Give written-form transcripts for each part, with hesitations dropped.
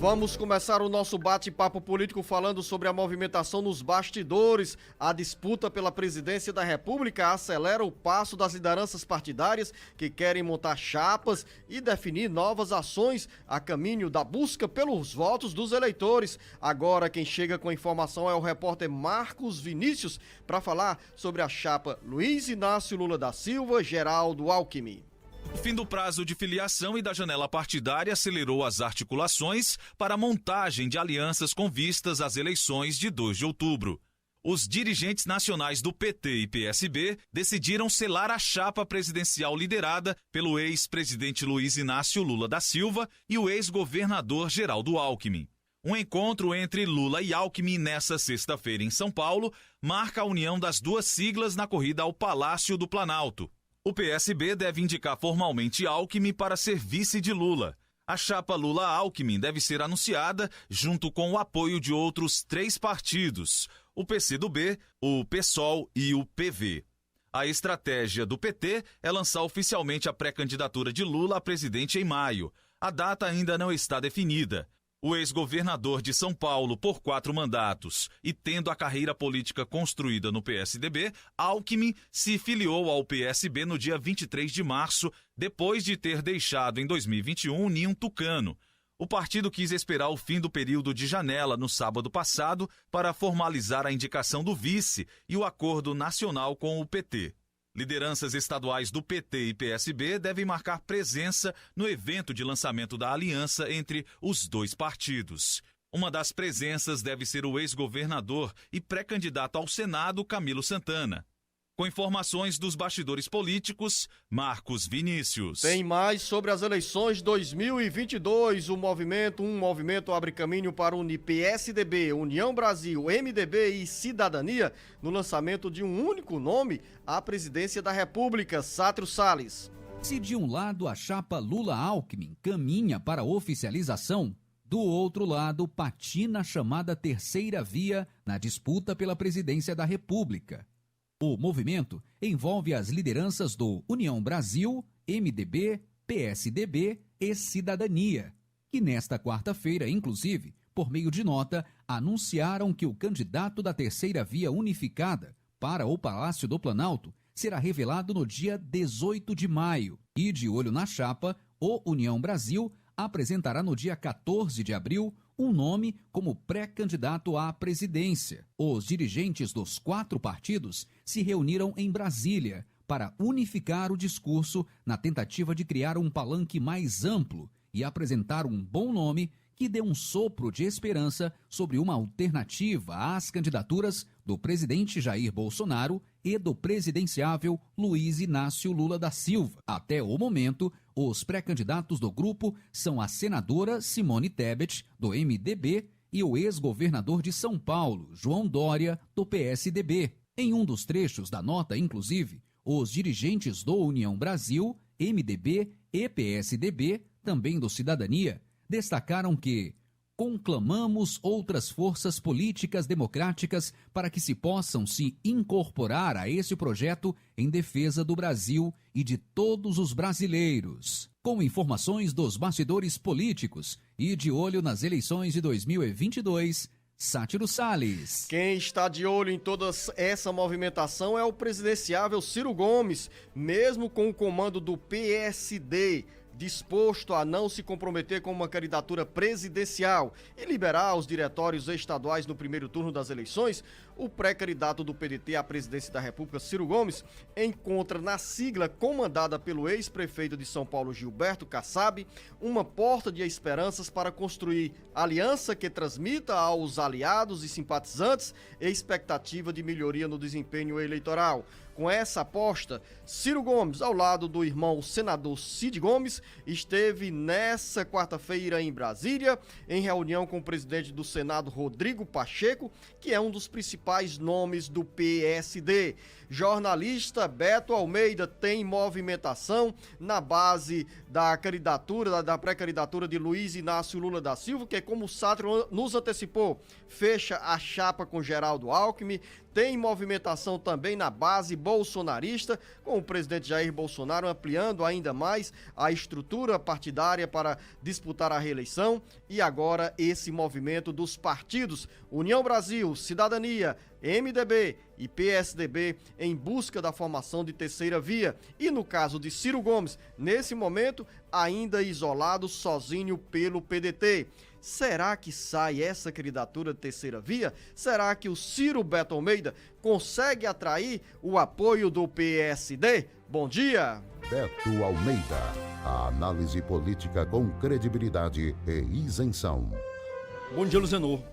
Vamos começar o nosso bate-papo político falando sobre a movimentação nos bastidores. A disputa pela presidência da República acelera o passo das lideranças partidárias que querem montar chapas e definir novas ações a caminho da busca pelos votos dos eleitores. Agora quem chega com a informação é o repórter Marcos Vinícius para falar sobre a chapa Luiz Inácio Lula da Silva, Geraldo Alckmin. O fim do prazo de filiação e da janela partidária acelerou as articulações para a montagem de alianças com vistas às eleições de 2 de outubro. Os dirigentes nacionais do PT e PSB decidiram selar a chapa presidencial liderada pelo ex-presidente Luiz Inácio Lula da Silva e o ex-governador Geraldo Alckmin. Um encontro entre Lula e Alckmin nesta sexta-feira em São Paulo marca a união das duas siglas na corrida ao Palácio do Planalto. O PSB deve indicar formalmente Alckmin para ser vice de Lula. A chapa Lula-Alckmin deve ser anunciada junto com o apoio de outros 3 partidos, o PCdoB, o PSOL e o PV. A estratégia do PT é lançar oficialmente a pré-candidatura de Lula a presidente em maio. A data ainda não está definida. O ex-governador de São Paulo por 4 mandatos e tendo a carreira política construída no PSDB, Alckmin se filiou ao PSB no dia 23 de março, depois de ter deixado em 2021 o ninho tucano. O partido quis esperar o fim do período de janela no sábado passado para formalizar a indicação do vice e o acordo nacional com o PT. Lideranças estaduais do PT e PSB devem marcar presença no evento de lançamento da aliança entre os 2 partidos. Uma das presenças deve ser o ex-governador e pré-candidato ao Senado, Camilo Santana. Com informações dos bastidores políticos, Marcos Vinícius. Tem mais sobre as eleições 2022. Um movimento abre caminho para unir PSDB, União Brasil, MDB e Cidadania no lançamento de um único nome à presidência da República, Sátrio Salles. Se de um lado a chapa Lula-Alckmin caminha para a oficialização, do outro lado patina a chamada terceira via na disputa pela presidência da República. O movimento envolve as lideranças do União Brasil, MDB, PSDB e Cidadania, que nesta quarta-feira, inclusive, por meio de nota, anunciaram que o candidato da terceira via unificada para o Palácio do Planalto será revelado no dia 18 de maio e, de olho na chapa, o União Brasil apresentará no dia 14 de abril um nome como pré-candidato à presidência. Os dirigentes dos 4 partidos se reuniram em Brasília para unificar o discurso na tentativa de criar um palanque mais amplo e apresentar um bom nome que dê um sopro de esperança sobre uma alternativa às candidaturas do presidente Jair Bolsonaro e do presidenciável Luiz Inácio Lula da Silva. Até o momento, os pré-candidatos do grupo são a senadora Simone Tebet, do MDB, e o ex-governador de São Paulo, João Dória, do PSDB. Em um dos trechos da nota, inclusive, os dirigentes do União Brasil, MDB e PSDB, também do Cidadania, destacaram que conclamamos outras forças políticas democráticas para que se possam se incorporar a esse projeto em defesa do Brasil e de todos os brasileiros. Com informações dos bastidores políticos e de olho nas eleições de 2022, Sátiro Salles. Quem está de olho em toda essa movimentação é o presidenciável Ciro Gomes, mesmo com o comando do PSD disposto a não se comprometer com uma candidatura presidencial e liberar os diretórios estaduais no primeiro turno das eleições. O pré-candidato do PDT à presidência da República, Ciro Gomes, encontra na sigla comandada pelo ex-prefeito de São Paulo, Gilberto Kassab, uma porta de esperanças para construir aliança que transmita aos aliados e simpatizantes expectativa de melhoria no desempenho eleitoral. Com essa aposta, Ciro Gomes, ao lado do irmão senador Cid Gomes, esteve nessa quarta-feira em Brasília, em reunião com o presidente do Senado, Rodrigo Pacheco, que é um dos principais nomes do PSD. Jornalista Beto Almeida tem movimentação na base da candidatura, da pré-candidatura de Luiz Inácio Lula da Silva, que, como o Sátiro nos antecipou, fecha a chapa com Geraldo Alckmin, Tem movimentação também na base bolsonarista, com o presidente Jair Bolsonaro ampliando ainda mais a estrutura partidária para disputar a reeleição. E agora esse movimento dos partidos União Brasil, Cidadania, MDB e PSDB em busca da formação de terceira via. E no caso de Ciro Gomes, nesse momento, ainda isolado, sozinho pelo PDT. Será que sai essa candidatura de terceira via? Será que o Ciro Beto Almeida consegue atrair o apoio do PSD? Bom dia! Beto Almeida, a análise política com credibilidade e isenção. Bom dia, Luzenor.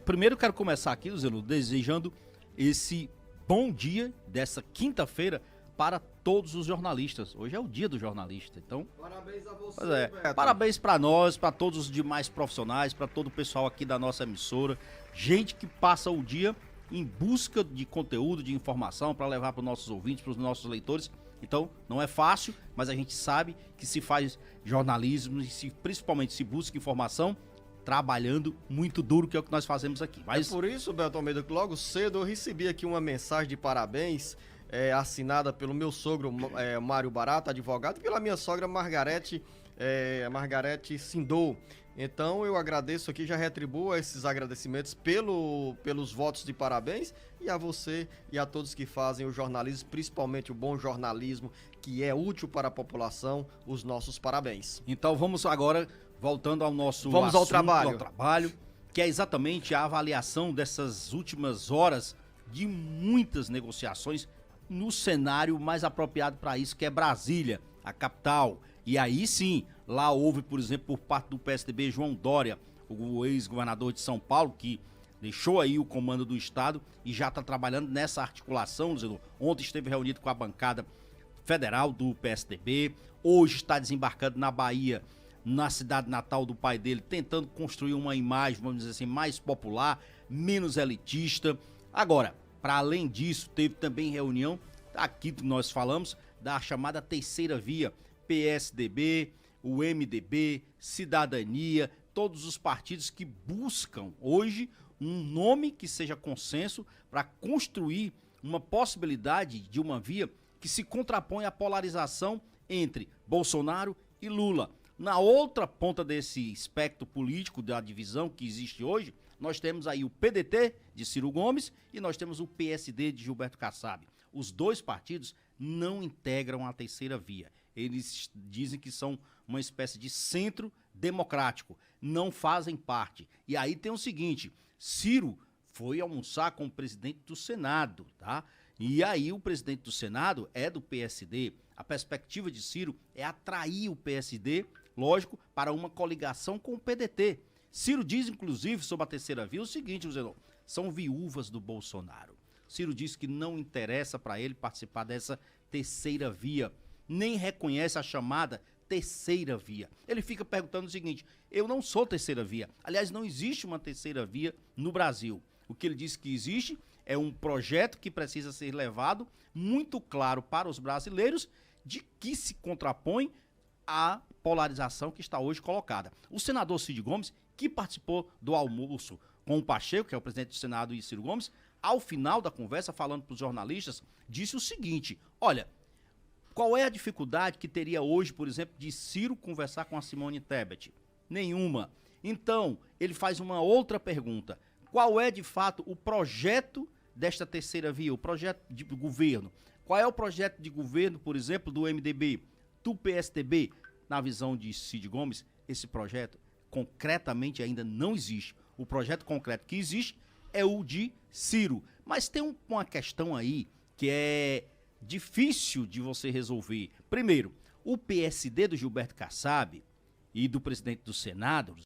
Primeiro eu quero começar aqui, Luzenor, desejando esse bom dia dessa quinta-feira para todos os jornalistas. Hoje é o dia do jornalista, então... Parabéns a você, Beto. Parabéns para nós, para todos os demais profissionais, para todo o pessoal aqui da nossa emissora. Gente que passa o dia em busca de conteúdo, de informação para levar para os nossos ouvintes, para os nossos leitores. Então, não é fácil, mas a gente sabe que se faz jornalismo e principalmente se busca informação trabalhando muito duro, que é o que nós fazemos aqui. Mas... É por isso, Beto Almeida, que logo cedo eu recebi aqui uma mensagem de parabéns assinada pelo meu sogro Mário Barata, advogado, e pela minha sogra Margarete Sindou. Então eu agradeço aqui, já retribuo esses agradecimentos pelos votos de parabéns, e a você e a todos que fazem o jornalismo, principalmente o bom jornalismo, que é útil para a população, os nossos parabéns. Então vamos agora, voltando ao nosso Vamos assunto, ao trabalho, que é exatamente a avaliação dessas últimas horas de muitas negociações no cenário mais apropriado para isso, que é Brasília, a capital. E aí sim, lá houve, por exemplo, por parte do PSDB, João Dória, o ex-governador de São Paulo, que deixou aí o comando do estado e já está trabalhando nessa articulação. Ontem esteve reunido com a bancada federal do PSDB, hoje está desembarcando na Bahia, na cidade natal do pai dele, tentando construir uma imagem, vamos dizer assim, mais popular, menos elitista. Agora, para além disso, teve também reunião, aqui que nós falamos, da chamada terceira via, PSDB, o MDB, Cidadania, todos os partidos que buscam hoje um nome que seja consenso para construir uma possibilidade de uma via que se contrapõe à polarização entre Bolsonaro e Lula. Na outra ponta desse espectro político da divisão que existe hoje, nós temos aí o PDT de Ciro Gomes e nós temos o PSD de Gilberto Kassab. Os dois partidos não integram a terceira via. Eles dizem que são uma espécie de centro democrático, não fazem parte. E aí tem o seguinte, Ciro foi almoçar com o presidente do Senado, tá? E aí o presidente do Senado é do PSD. A perspectiva de Ciro é atrair o PSD, lógico, para uma coligação com o PDT. Ciro diz, inclusive, sobre a terceira via o seguinte, Zenon, são viúvas do Bolsonaro. Ciro diz que não interessa para ele participar dessa terceira via, nem reconhece a chamada terceira via. Ele fica perguntando o seguinte, eu não sou terceira via. Aliás, não existe uma terceira via no Brasil. O que ele diz que existe é um projeto que precisa ser levado muito claro para os brasileiros de que se contrapõe à polarização que está hoje colocada. O senador Cid Gomes, que participou do almoço com o Pacheco, que é o presidente do Senado, e Ciro Gomes, ao final da conversa, falando para os jornalistas, disse o seguinte, olha, qual é a dificuldade que teria hoje, por exemplo, de Ciro conversar com a Simone Tebet? Nenhuma. Então, ele faz uma outra pergunta, qual é de fato o projeto desta terceira via, o projeto de governo? Qual é o projeto de governo, por exemplo, do MDB, do PSDB? Na visão de Cid Gomes, esse projeto concretamente ainda não existe. O projeto concreto que existe é o de Ciro. Mas tem uma questão aí que é difícil de você resolver. Primeiro, o PSD do Gilberto Kassab e do presidente do Senado,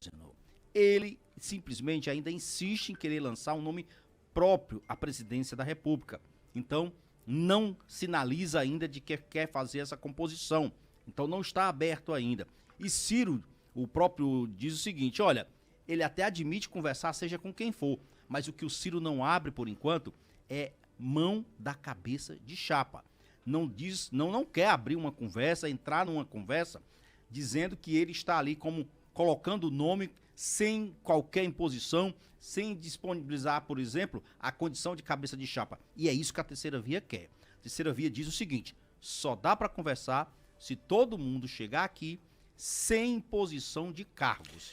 ele simplesmente ainda insiste em querer lançar um nome próprio à presidência da República. Então, não sinaliza ainda de que quer fazer essa composição. Então, não está aberto ainda. E Ciro, o próprio, diz o seguinte, olha, ele até admite conversar, seja com quem for, mas o que o Ciro não abre, por enquanto, é mão da cabeça de chapa. Não quer abrir uma conversa, entrar numa conversa, dizendo que ele está ali como colocando o nome sem qualquer imposição, sem disponibilizar, por exemplo, a condição de cabeça de chapa. E é isso que a terceira via quer. A terceira via diz o seguinte: só dá para conversar se todo mundo chegar aqui sem imposição de cargos.